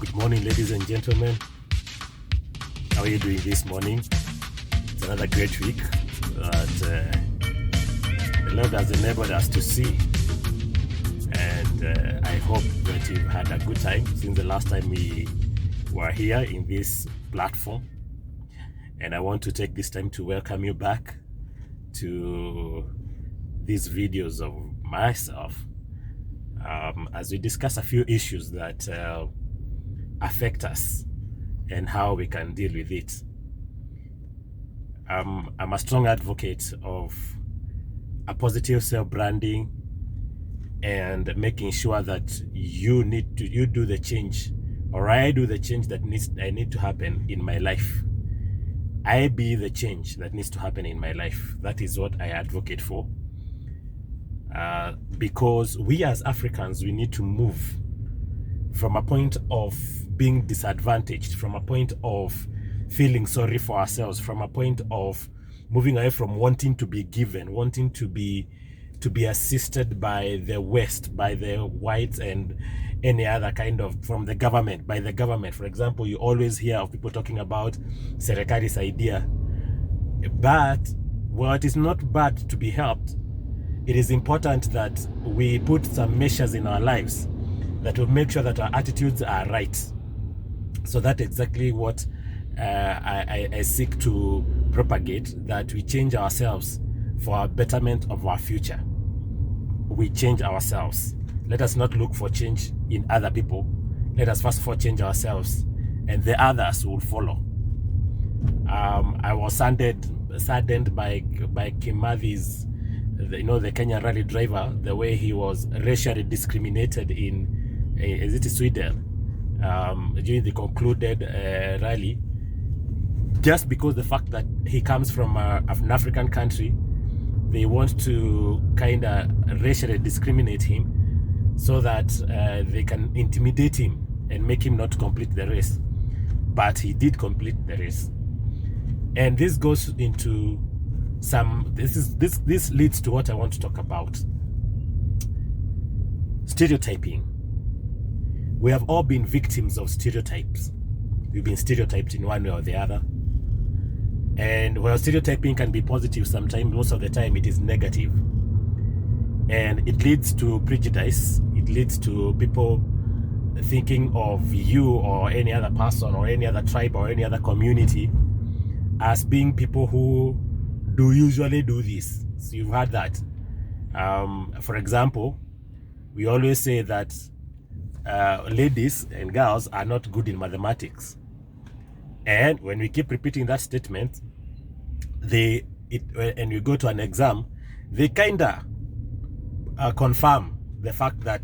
Good morning, ladies and gentlemen. How are you doing this morning? It's another great week that the Lord has enabled us to see. And I hope that you've had a good time since the last time we were here in this platform. And I want to take this time to welcome you back to these videos of myself as we discuss a few issues that affect us and how we can deal with it. I'm a strong advocate of a positive self-branding and making sure that you do the change, or I do the change that I need to happen in my life. I be the change that needs to happen in my life. That is what I advocate for. Because we as Africans, we need to move from a point of being disadvantaged, from a point of feeling sorry for ourselves, from a point of moving away from wanting to be given, wanting to be assisted by the West, by the whites and any other kind of, from the government, by the government. For example, you always hear of people talking about Serikali's idea. But while it is not bad to be helped, it is important that we put some measures in our lives that will make sure that our attitudes are right. So that's exactly what I seek to propagate, that we change ourselves for a betterment of our future. We change ourselves. Let us not look for change in other people. Let us first of all change ourselves, and the others will follow. I was saddened by Kimathi's, the Kenyan rally driver, the way he was racially discriminated in, is it Sweden, during the concluded rally, just because the fact that he comes from an African country. They want to kind of racially discriminate him so that they can intimidate him and make him not complete the race. But he did complete the race. And this goes into this leads to what I want to talk about. Stereotyping. We have all been victims of stereotypes. We've been stereotyped in one way or the other. And while stereotyping can be positive sometimes, most of the time it is negative. And it leads to prejudice. It leads to people thinking of you or any other person or any other tribe or any other community as being people who usually do this. So you've heard that. For example, we always say that ladies and girls are not good in mathematics. And when we keep repeating that statement, and we go to an exam, they kinda confirm the fact that,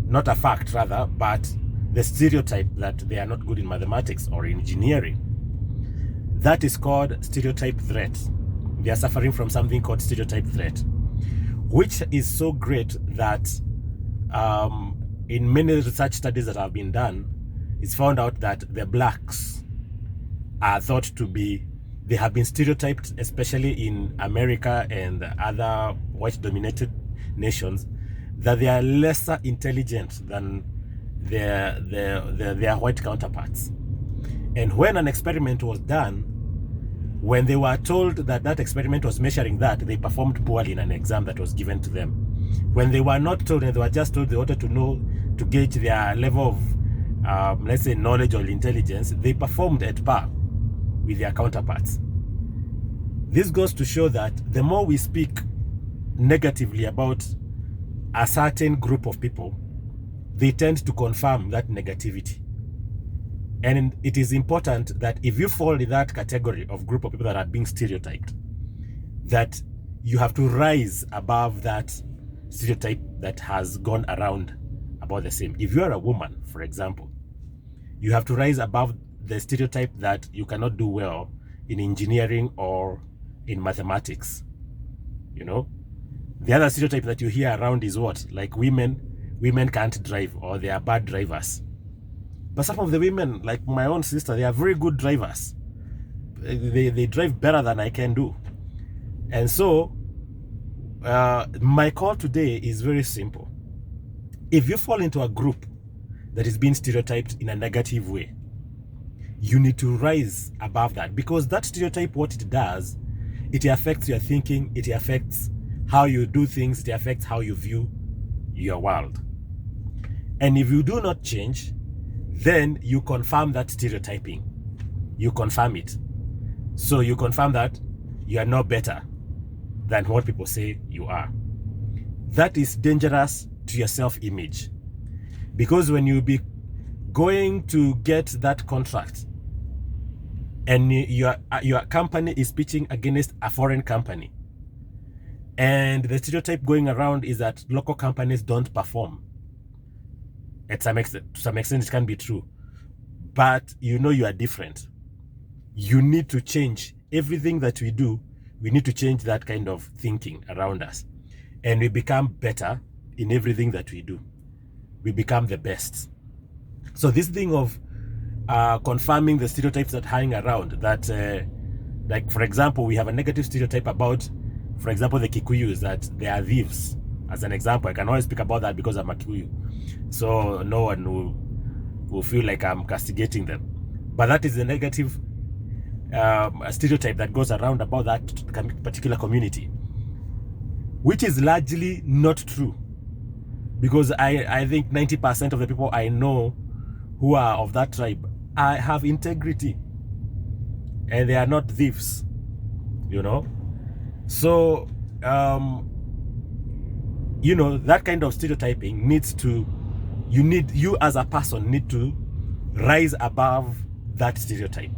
not a fact rather, but the stereotype that they are not good in mathematics or engineering. That is called stereotype threat. They are suffering from something called stereotype threat, which is so great that in many research studies that have been done, it's found out that the blacks are thought to be, they have been stereotyped, especially in America and other white-dominated nations, that they are lesser intelligent than their white counterparts. And when an experiment was done, when they were told that that experiment was measuring that, they performed poorly in an exam that was given to them. When they were not told, and they were just told they wanted to know, to gauge their level of, let's say, knowledge or intelligence, they performed at par with their counterparts. This goes to show that the more we speak negatively about a certain group of people, they tend to confirm that negativity. And it is important that if you fall in that category of group of people that are being stereotyped, that you have to rise above that stereotype that has gone around about the same. If you are a woman, for example, you have to rise above the stereotype that you cannot do well in engineering or in mathematics. The other stereotype that you hear around is what? Like women can't drive, or they are bad drivers. But some of the women, like my own sister, they are very good drivers. They drive better than I can do. And so my call today is very simple. If you fall into a group that is being stereotyped in a negative way. You need to rise above that, because that stereotype, what it does, it affects your thinking, it affects how you do things, it affects how you view your world. And if you do not change, then you confirm that stereotyping. You confirm it. So you confirm that you are no better than what people say you are. That is dangerous to your self-image, because when you be going to get that contract and your company is pitching against a foreign company, and the stereotype going around is that local companies don't perform. To some extent it can be true, but you know you are different. You need to change everything that we do. We need to change that kind of thinking around us, and we become better in everything that we do. We become the best. So this thing of confirming the stereotypes that hang around, that like, for example, we have a negative stereotype about, for example, the Kikuyus, that they are thieves. As an example, I can always speak about that because I'm a Kikuyu, so no one will feel like I'm castigating them. But that is a negative stereotype that goes around about that particular community, which is largely not true, because I think 90% of the people I know who are of that tribe have integrity, and they are not thieves, you know. So you know, that kind of stereotyping needs to, you as a person need to rise above that stereotype.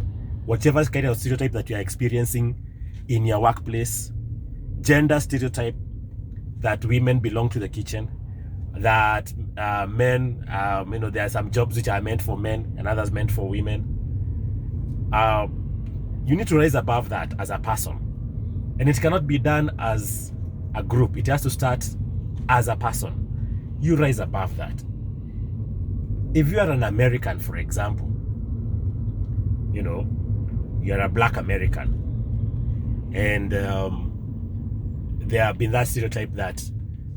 Whatever kind of stereotype that you are experiencing in your workplace, gender stereotype, that women belong to the kitchen, that men, you know, there are some jobs which are meant for men and others meant for women. You need to rise above that as a person, and it cannot be done as a group. It has to start as a person. You rise above that. If you are an American, for example, you know, you're a black American, and there have been that stereotype that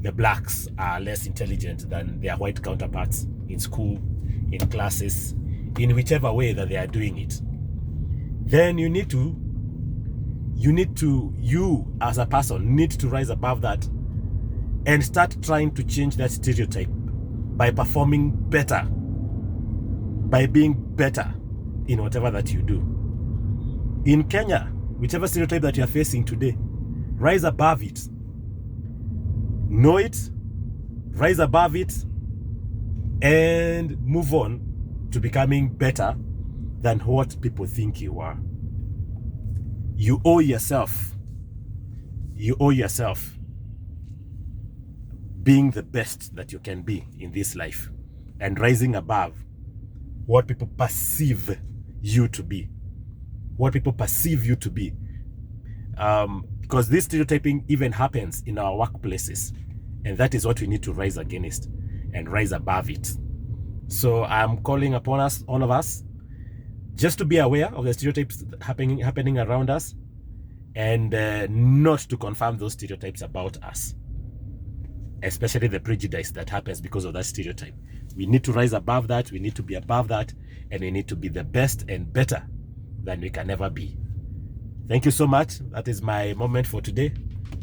the blacks are less intelligent than their white counterparts in school, in classes, in whichever way that they are doing it. Then you as a person need to rise above that and start trying to change that stereotype by performing better, by being better in whatever that you do. In Kenya, whichever stereotype that you are facing today, rise above it. Know it, rise above it, and move on to becoming better than what people think you are. You owe yourself being the best that you can be in this life, and rising above what people perceive you to be. What people perceive you to be. Because this stereotyping even happens in our workplaces, and that is what we need to rise against and rise above it. So I'm calling upon us, all of us, just to be aware of the stereotypes happening around us, and not to confirm those stereotypes about us, especially the prejudice that happens because of that stereotype. We need to rise above that, we need to be above that, and we need to be the best and better than we can ever be. Thank you so much. That is my moment for today.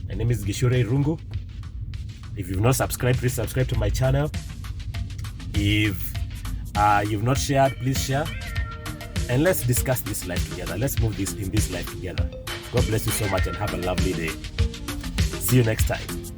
My name is Gishure Rungu. If you've not subscribed, please subscribe to my channel. If you've not shared, please share. And let's discuss this life together. Let's move in this life together. God bless you so much and have a lovely day. See you next time.